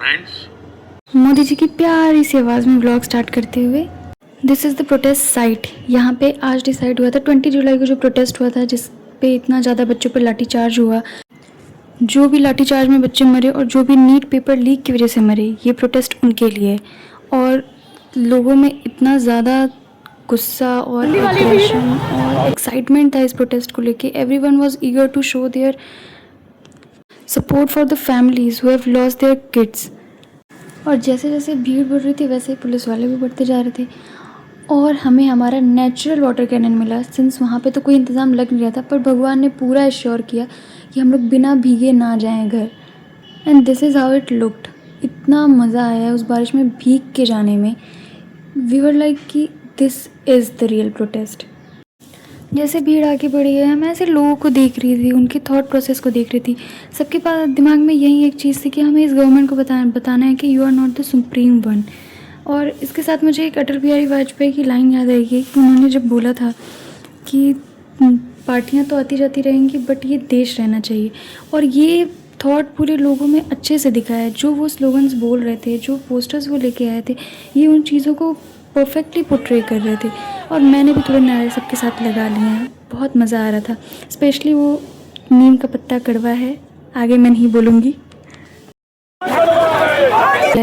Friends. Modi ji की प्यारी सी आवाज़ में ब्लॉग स्टार्ट करते हुए, this is the protest site. यहाँ पे आज डिसाइड हुआ था 20 जुलाई को जो प्रोटेस्ट हुआ था, जिस पे इतना ज़्यादा बच्चों पर लाठीचार्ज हुआ, जो भी लाठीचार्ज में बच्चे मरे और जो भी नीट पेपर लीक की वजह से मरे, ये प्रोटेस्ट उनके लिए है। और लोगों में इतना ज़्यादा गुस्सा और एग्रेशन और एक्साइटमेंट था इस प्रोटेस्ट को लेके। Everyone was eager to show their support for the families who have lost their kids. और जैसे जैसे भीड़ बढ़ रही थी वैसे पुलिस वाले भी बढ़ते जा रहे थे और हमें हमारा नेचुरल वाटर कैनन मिला। सिंस वहाँ पे तो कोई इंतज़ाम लग नहीं रहा था, पर भगवान ने पूरा एश्योर किया कि हम लोग बिना भीगे ना जाएं घर। And this is how it looked. इतना मज़ा आया उस बारिश में भीग के जाने में। वी वर लाइक कि this is the real protest. जैसे भीड़ आगे बढ़ी है, मैं ऐसे लोगों को देख रही थी, उनके थॉट प्रोसेस को देख रही थी। सबके पास दिमाग में यही एक चीज़ थी कि हमें इस गवर्नमेंट को बताना है कि you are not the supreme one. और इसके साथ मुझे एक अटल बिहारी वाजपेयी की लाइन याद आएगी कि उन्होंने जब बोला था कि पार्टियां तो आती जाती रहेंगी बट ये देश रहना चाहिए। और ये थॉट पूरे लोगों में अच्छे से दिखा है। जो वो स्लोगन्स बोल रहे थे, जो पोस्टर्स वो लेके आए थे, ये उन चीज़ों को परफेक्टली पोर्ट्रे कर रहे थे। और मैंने भी थोड़े नारे सबके साथ लगा लिए हैं। बहुत मज़ा आ रहा था। स्पेशली वो नीम का पत्ता कड़वा है, आगे मैं नहीं बोलूँगी।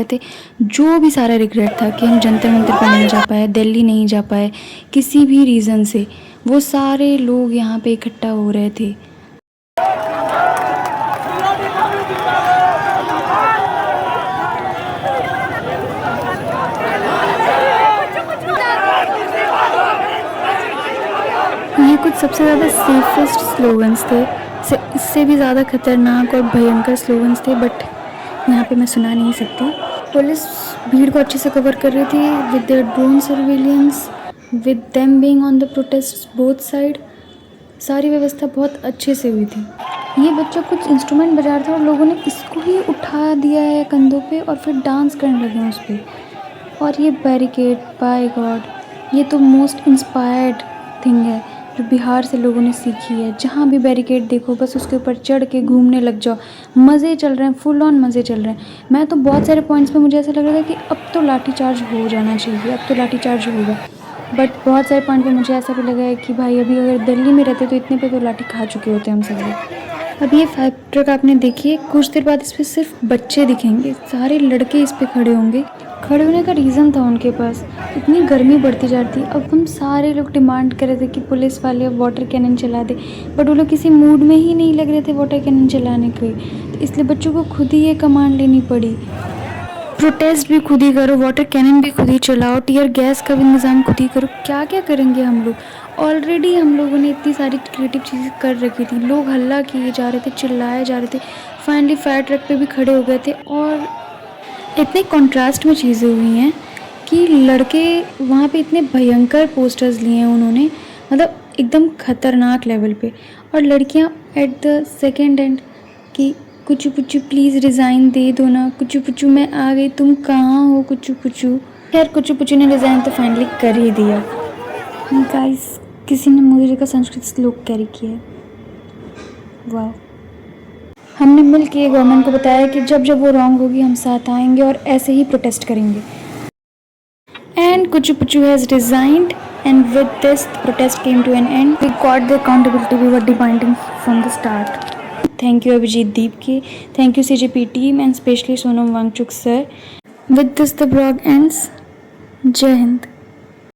थे जो भी सारा रिग्रेट था कि हम जंतर मंतर पर नहीं जा पाए, दिल्ली नहीं जा पाए, किसी भी रीज़न से, वो सारे लोग यहाँ पे इकट्ठा हो रहे थे। ये कुछ सबसे ज़्यादा सेफेस्ट स्लोगन्स थे। इससे भी ज़्यादा खतरनाक और भयंकर स्लोगन्स थे, बट यहाँ पे मैं सुना नहीं सकती। पुलिस भीड़ को अच्छे से कवर कर रही थी with their drone surveillance, with them being on the protest both side. सारी व्यवस्था बहुत अच्छे से हुई थी। ये बच्चा कुछ इंस्ट्रूमेंट बजा रहा था और लोगों ने इसको ही उठा दिया है कंधों पे और फिर डांस करने लगे हैं उस पर। और ये बैरिकेड, बाय गॉड, ये तो मोस्ट इंस्पायर्ड थिंग है जो बिहार से लोगों ने सीखी है। जहाँ भी बैरिकेड देखो बस उसके ऊपर चढ़ के घूमने लग जाओ। मज़े चल रहे हैं, फुल ऑन मज़े चल रहे हैं। मैं तो बहुत सारे पॉइंट्स पे मुझे ऐसा लग रहा था कि अब तो लाठीचार्ज हो जाना चाहिए, अब तो लाठीचार्ज होगा। बट बहुत सारे पॉइंट पे मुझे ऐसा भी लगा है कि भाई अभी अगर दिल्ली में रहते तो इतने पे तो लाठी खा चुके होते हम सब लोग। अब ये फायर ट्रक आपने देखिए, कुछ देर बाद इस पर सिर्फ बच्चे दिखेंगे, सारे लड़के इस पर खड़े होंगे। खड़े होने का रीज़न था उनके पास, इतनी गर्मी बढ़ती जा रही थी। अब हम सारे लोग डिमांड कर रहे थे कि पुलिस वाले अब वाटर कैनन चला दे, बट वो लोग किसी मूड में ही नहीं लग रहे थे वाटर कैनन चलाने के। तो इसलिए बच्चों को खुद ही ये कमांड लेनी पड़ी, प्रोटेस्ट भी खुद ही करो, वाटर कैनन भी खुद ही चलाओ, टीयर गैस का भी इंतज़ाम खुद ही करो। क्या क्या करेंगे हम लोग। ऑलरेडी हम लोगों ने इतनी सारी क्रिएटिव चीज़ें कर रखी थी। लोग हल्ला किए जा रहे थे, चिल्लाए जा रहे थे, फाइनली फायर ट्रक पे भी खड़े हो गए थे। और इतने कंट्रास्ट में चीज़ें हुई हैं कि लड़के वहाँ पे इतने भयंकर पोस्टर्स लिए हैं उन्होंने, मतलब एकदम ख़तरनाक लेवल पे। और लड़कियाँ एट द सेकेंड एंड कि कुचू पुचू प्लीज़ रिज़ाइन दे दो ना, कुचू पुचू मैं आ गई, तुम कहाँ हो कुचू पुचू। खैर कुचू पुचू ने रिज़ाइन तो फाइनली कर ही दिया। गाइस, किसी ने मोदी जी का संस्कृत श्लोक कैरी किया है। वाह। हमने मिल के गवर्नमेंट को बताया कि जब जब वो रॉन्ग होगी हम साथ आएंगे और ऐसे ही प्रोटेस्ट करेंगे। एंड कुचू पुचू has resigned and with this protest came to an end. We got the accountability we were demanding from the start. Thank you Abhijit Deep की, thank you CJP team and specially Sonam Wangchuk sir. With this the blog ends. जय हिंद।